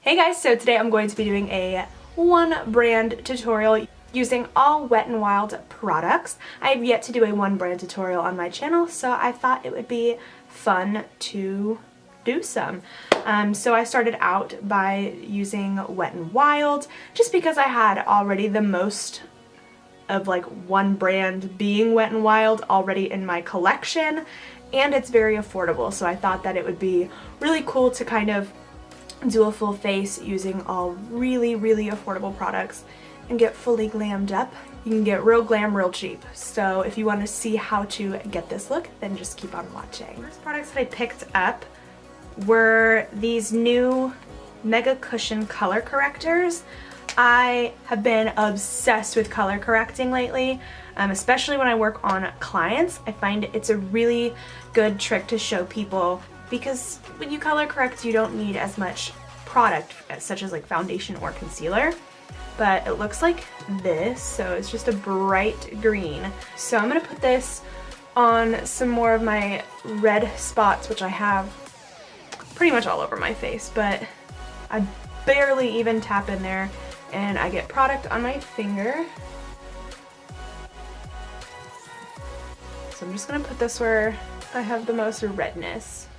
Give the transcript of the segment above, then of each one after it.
Hey guys, so today I'm going to be doing a one brand tutorial using all Wet n Wild products. I have yet to do a one brand tutorial on my channel, so I thought it would be fun to do some. So I started out by using Wet n Wild just because I had already the most of like one brand being Wet n Wild already in my collection, and it's very affordable, so I thought that it would be really cool to kind of do a full face using all really affordable products and get fully glammed up. You can get real glam real cheap. So if you want to see how to get this look, then just keep on watching. The first products that I picked up were these new Mega Cushion color correctors. I have been obsessed with color correcting lately, especially when I work on clients. I find it's a really good trick to show people, because when you color correct you don't need as much product such as like foundation or concealer, but it looks like this, so it's just a bright green. So I'm gonna put this on some more of my red spots, which I have pretty much all over my face, but I barely even tap in there and I get product on my finger. So I'm just gonna put this where I have the most redness.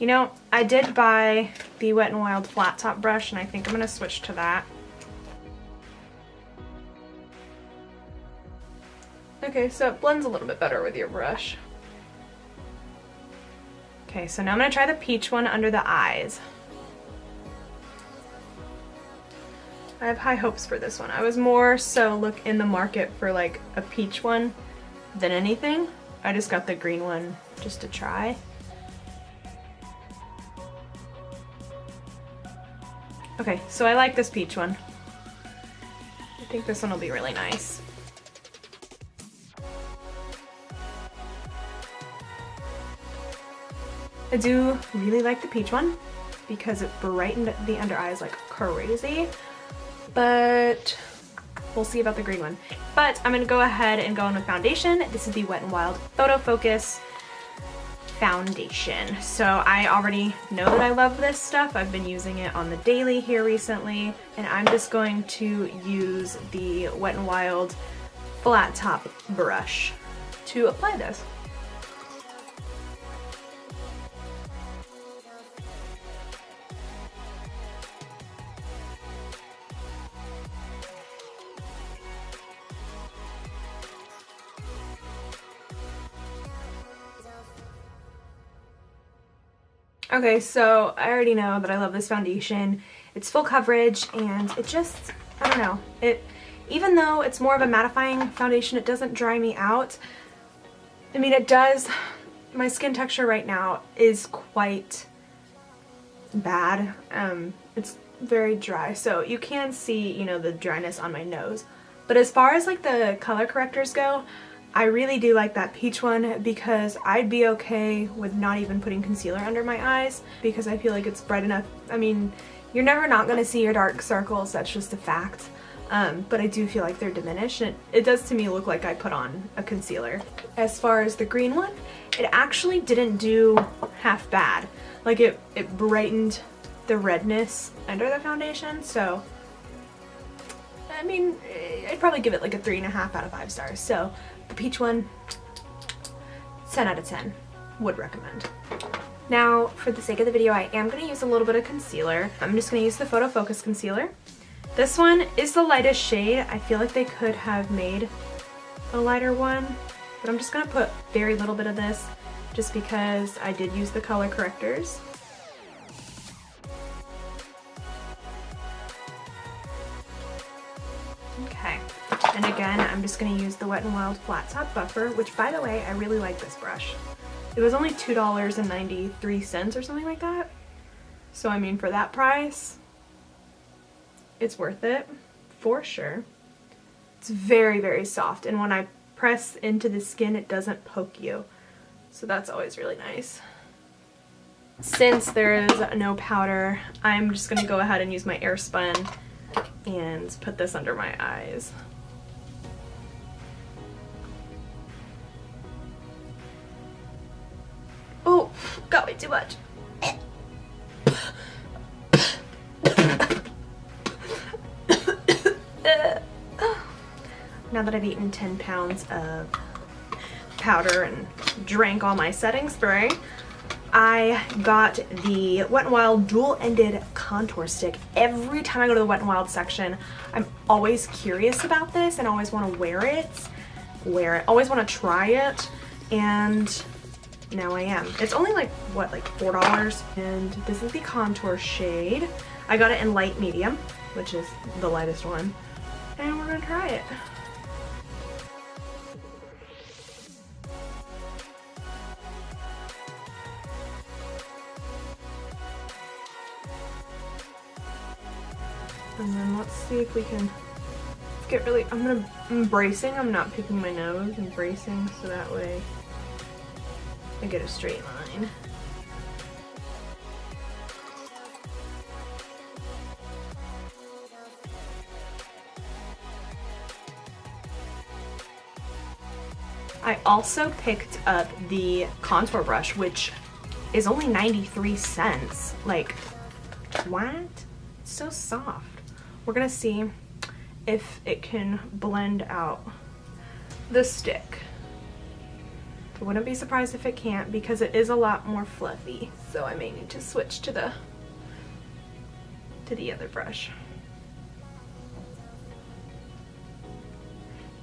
You know, I did buy the Wet n Wild flat top brush, and I think I'm going to switch to that. Okay, so it blends a little bit better with your brush. Okay, so now I'm going to try the peach one under the eyes. I have high hopes for this one. I was more so in the market for like a peach one than anything. I just got the green one just to try. Okay, so I like this peach one. I think this one will be really nice. I do really like the peach one because it brightened the under eyes like crazy, but we'll see about the green one. But I'm gonna go ahead and go in with foundation. This is the Wet n Wild Photo Focus foundation. So I already know that I love this stuff. I've been using it on the daily here recently, and I'm just going to use the Wet n Wild flat top brush to apply this. Okay, so I already know that I love this foundation. It's full coverage, and it just, I don't know, even though it's more of a mattifying foundation, it doesn't dry me out. I mean, it does. My skin texture right now is quite bad. It's very dry, so you can see, you know, the dryness on my nose. But as far as like the color correctors go, I really do like that peach one, because I'd be okay with not even putting concealer under my eyes because I feel like it's bright enough. I mean, you're never not going to see your dark circles, that's just a fact. But I do feel like they're diminished, and it does to me look like I put on a concealer. As far as the green one, it actually didn't do half bad. Like it brightened the redness under the foundation, so I mean, I'd probably give it like a 3.5 out of 5 stars. So the peach one, 10 out of 10, would recommend. Now, for the sake of the video, I am going to use a little bit of concealer. I'm just going to use the Photo Focus concealer. This one is the lightest shade. I feel like they could have made a lighter one, but I'm just going to put very little bit of this just because I did use the color correctors. Okay, and again, I'm just going to use the Wet n Wild Flat Top Buffer, which, by the way, I really like this brush. It was only $2.93 or something like that. So, I mean, for that price, it's worth it, for sure. It's very soft, and when I press into the skin, it doesn't poke you. So that's always really nice. Since there is no powder, I'm just gonna go ahead and use my Airspun and put this under my eyes. Oh, got way too much. Now that I've eaten 10 pounds of powder and drank all my setting spray, I got the Wet n Wild dual-ended contour stick. Every time I go to the Wet n Wild section, I'm always curious about this and always want to wear it, always want to try it, and now I am. It's only like, what, like $4? And this is the contour shade. I got it in light medium, which is the lightest one, and we're gonna try it. And then let's see if we can get really, I'm bracing, I'm not picking my nose, I'm bracing so that way I get a straight line. I also picked up the contour brush, which is only 93 cents. Like, what? It's so soft. We're gonna see if it can blend out the stick. I wouldn't be surprised if it can't, because it is a lot more fluffy. So I may need to switch to the other brush.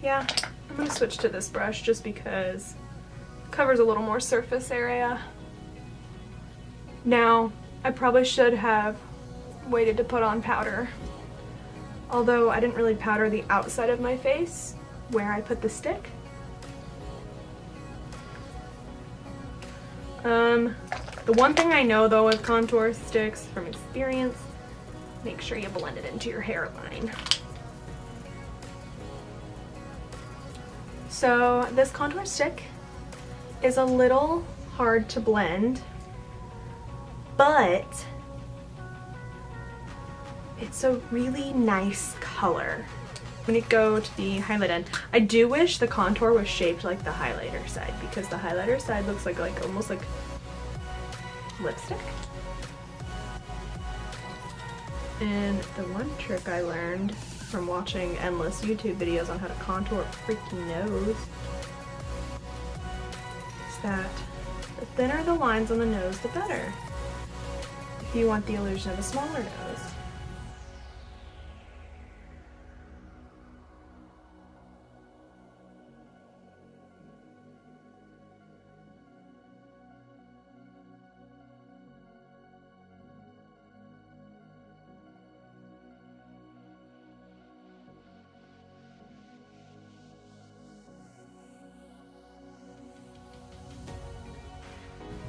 Yeah, I'm gonna switch to this brush just because it covers a little more surface area. Now, I probably should have waited to put on powder. Although I didn't really powder the outside of my face where I put the stick. The one thing I know though with contour sticks from experience, make sure you blend it into your hairline. So this contour stick is a little hard to blend, but it's a really nice color. I'm gonna go to the highlight end. I do wish the contour was shaped like the highlighter side, because the highlighter side looks like almost like lipstick. And the one trick I learned from watching endless YouTube videos on how to contour a freaking nose is that the thinner the lines on the nose, the better, if you want the illusion of a smaller nose.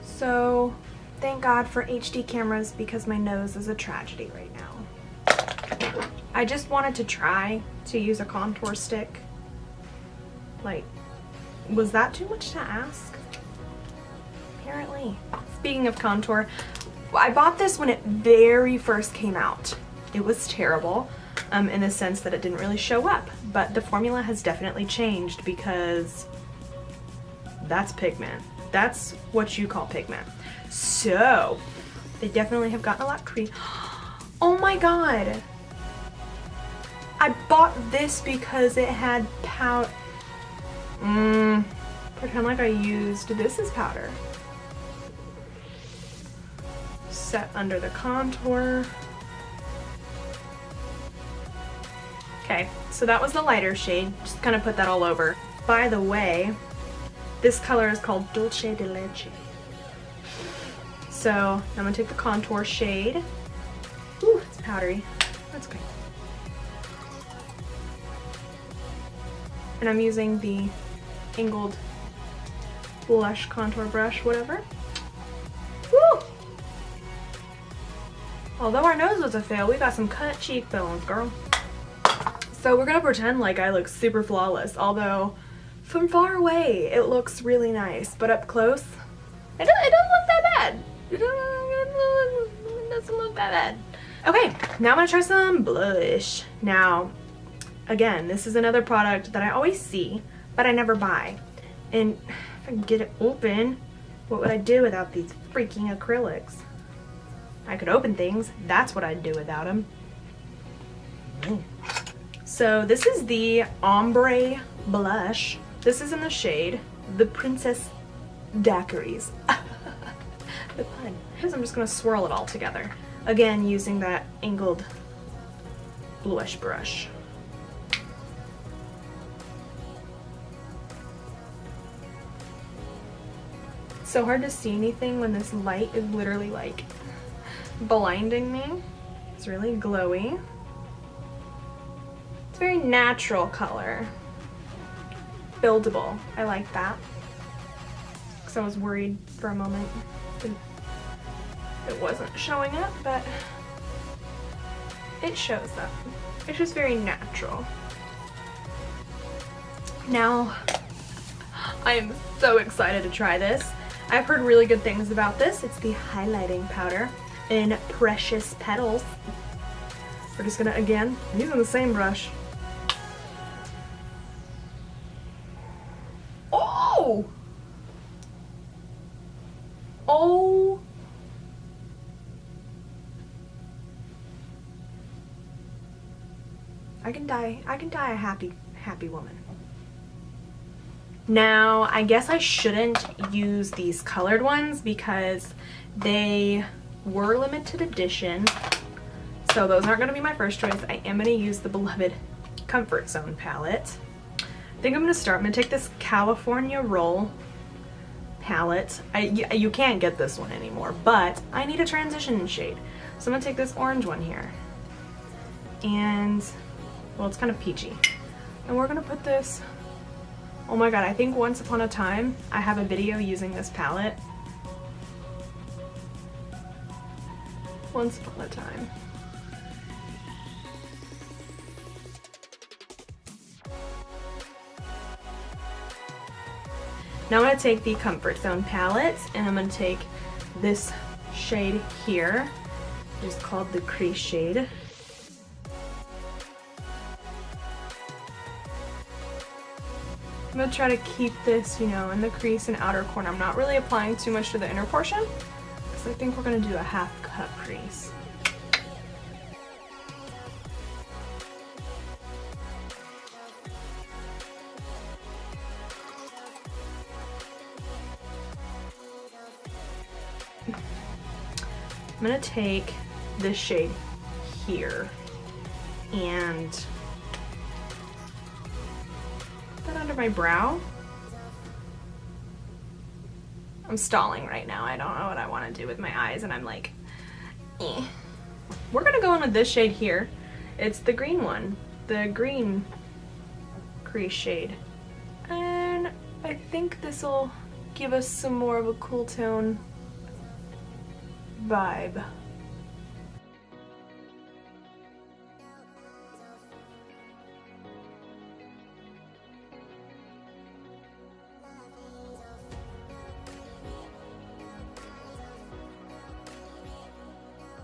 So, thank God for HD cameras, because my nose is a tragedy right now. I just wanted to try to use a contour stick. Like, was that too much to ask? Apparently. Speaking of contour, I bought this when it very first came out. It was terrible, in the sense that it didn't really show up, but the formula has definitely changed, because that's pigment. That's what you call pigment. So, they definitely have gotten a lot cream. Oh my god! I bought this because it had powder. Pretend like I used this as powder. Set under the contour. Okay, so that was the lighter shade. Just kind of put that all over. By the way, this color is called Dulce de Leche. So I'm gonna take the contour shade. Ooh, it's powdery. That's okay. And I'm using the angled blush contour brush, whatever. Woo! Although our nose was a fail, we got some cut cheekbones, girl. So we're gonna pretend like I look super flawless, although from far away, it looks really nice, but up close, it doesn't look that bad. my bad. Okay, now I'm gonna try some blush. Now, again, this is another product that I always see, but I never buy. And if I can get it open, what would I do without these freaking acrylics? I could open things. That's what I'd do without them. So this is the ombre blush. This is in the shade The Princess Daiquiris. The pun. I'm just gonna swirl it all together. Again, using that angled blush brush. It's so hard to see anything when this light is literally like blinding me. It's really glowy. It's a very natural color. Buildable. I like that. Because I was worried for a moment it wasn't showing up, but it shows up. It's just very natural. Now, I am so excited to try this. I've heard really good things about this. It's the highlighting powder in Precious Petals. We're just gonna, again, I'm using the same brush. Oh! Oh! I can die a happy woman. Now, I guess I shouldn't use these colored ones because they were limited edition. So those aren't gonna be my first choice. I am gonna use the beloved Comfort Zone palette. I think I'm gonna take this California Roll palette. You can't get this one anymore, but I need a transition shade. So I'm gonna take this orange one here. And, well, it's kind of peachy. And we're gonna put this, oh my god, I think once upon a time, I have a video using this palette. Once upon a time. Now I'm going to take the Comfort Zone palette and I'm going to take this shade here, which is called the Crease shade. I'm going to try to keep this, you know, in the crease and outer corner. I'm not really applying too much to the inner portion because I think we're going to do a half cut crease. I'm gonna take this shade here and put that under my brow. I'm stalling right now. I don't know what I want to do with my eyes and I'm like, eh. We're gonna go in with this shade here. It's the green one, the green crease shade. And I think this will give us some more of a cool tone vibe.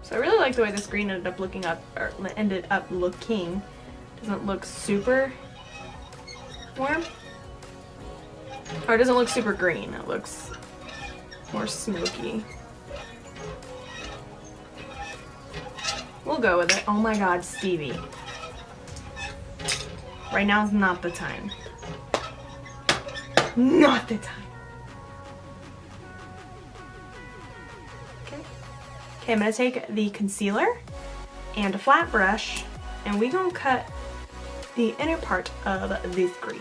So I really like the way this green ended up looking. Doesn't look super warm. Or it doesn't look super green. It looks more smoky. We'll go with it. Oh my god, Stevie. Right now is not the time. Not the time. Okay. Okay, I'm gonna take the concealer and a flat brush and we're gonna cut the inner part of this crease.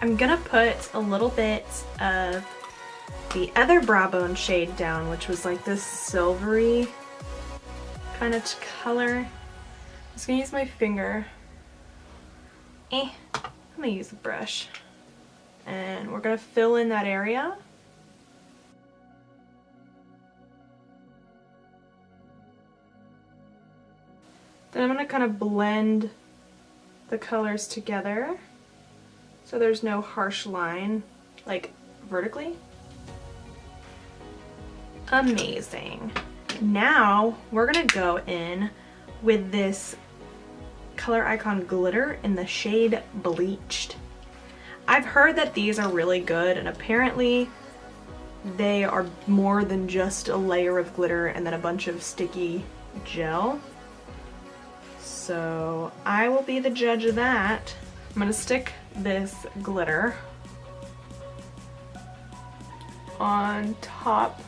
I'm gonna put a little bit of the other brow bone shade down, which was like this silvery kind of color. I'm just gonna use my finger. I'm gonna use a brush. And we're gonna fill in that area. Then I'm gonna kind of blend the colors together. so there's no harsh line, like vertically. Amazing. Now we're gonna go in with this Color Icon glitter in the shade Bleached. I've heard that these are really good, and apparently they are more than just a layer of glitter and then a bunch of sticky gel. So I will be the judge of that. I'm gonna stick this glitter on top,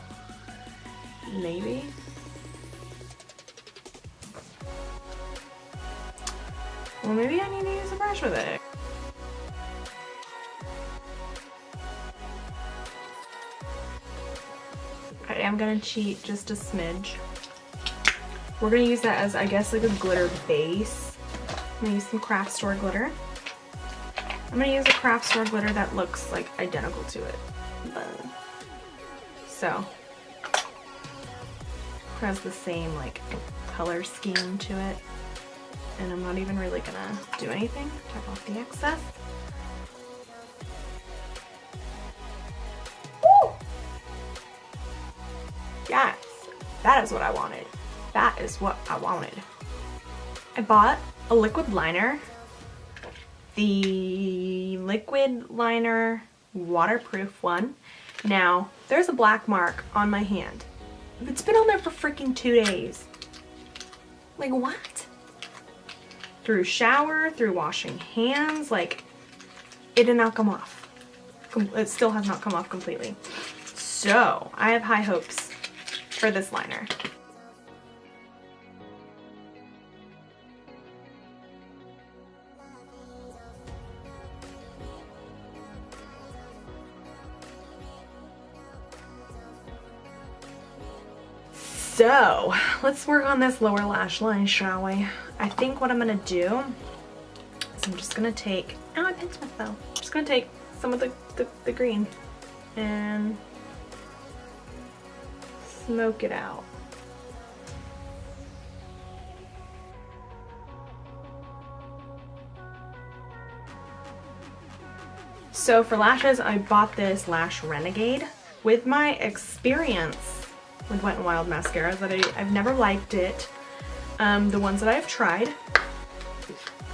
maybe. Well, maybe I need to use a brush with it. I am gonna cheat just a smidge. We're gonna use that as, I guess, like a glitter base. I'm gonna use some craft store glitter. I'm gonna use a craft store glitter that looks like identical to it. So, has the same like color scheme to it. And I'm not even really gonna do anything. Tap off the excess. Woo! Yes, that is what I wanted. That is what I wanted. I bought a liquid liner. The liquid liner waterproof one. Now, there's a black mark on my hand. It's been on there for freaking 2 days. Like, what? Through shower, through washing hands, like, it did not come off. It still has not come off completely. So, I have high hopes for this liner. So, let's work on this lower lash line, shall we? I think what I'm gonna do is I'm just gonna take, oh, my pencil fell. I'm just gonna take some of the green and smoke it out. So for lashes, I bought this Lash Renegade. With my experience with Wet n Wild mascaras, that I've never liked it. The ones that I've tried.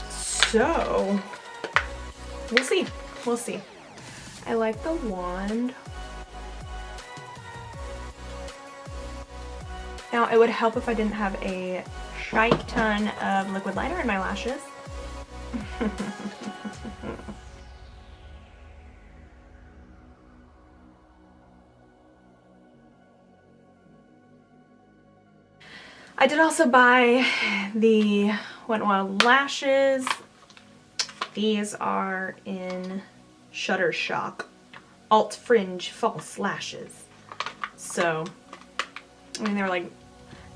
So, we'll see. We'll see. I like the wand. Now, it would help if I didn't have a shite ton of liquid liner in my lashes. I did also buy the Wet n Wild lashes. These are in Shuttershock Alt Fringe False Lashes. So, I mean, they were like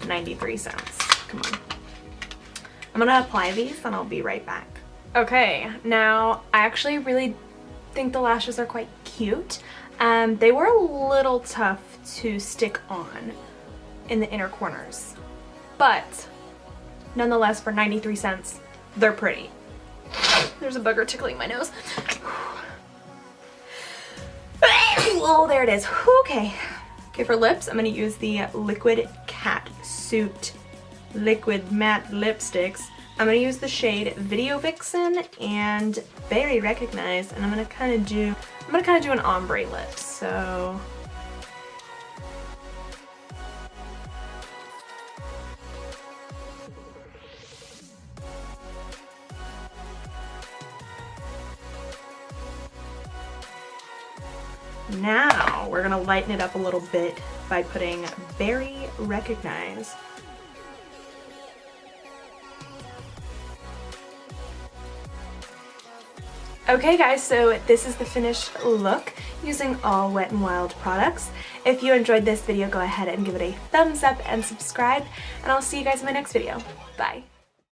93 cents. Come on. I'm gonna apply these and I'll be right back. Okay, now I actually really think the lashes are quite cute. They were a little tough to stick on in the inner corners. But, nonetheless, for 93 cents, they're pretty. There's a bugger tickling my nose. Oh, there it is. Okay. Okay, for lips, I'm going to use the Liquid Cat Suit Liquid Matte Lipsticks. I'm going to use the shade Video Vixen and Very Recognized, and I'm going to kind of do an ombre lip. So now we're gonna lighten it up a little bit by putting Very Recognize. Okay guys, so this is the finished look using all Wet n Wild products. If you enjoyed this video, go ahead and give it a thumbs up and subscribe, and I'll see you guys in my next video. Bye.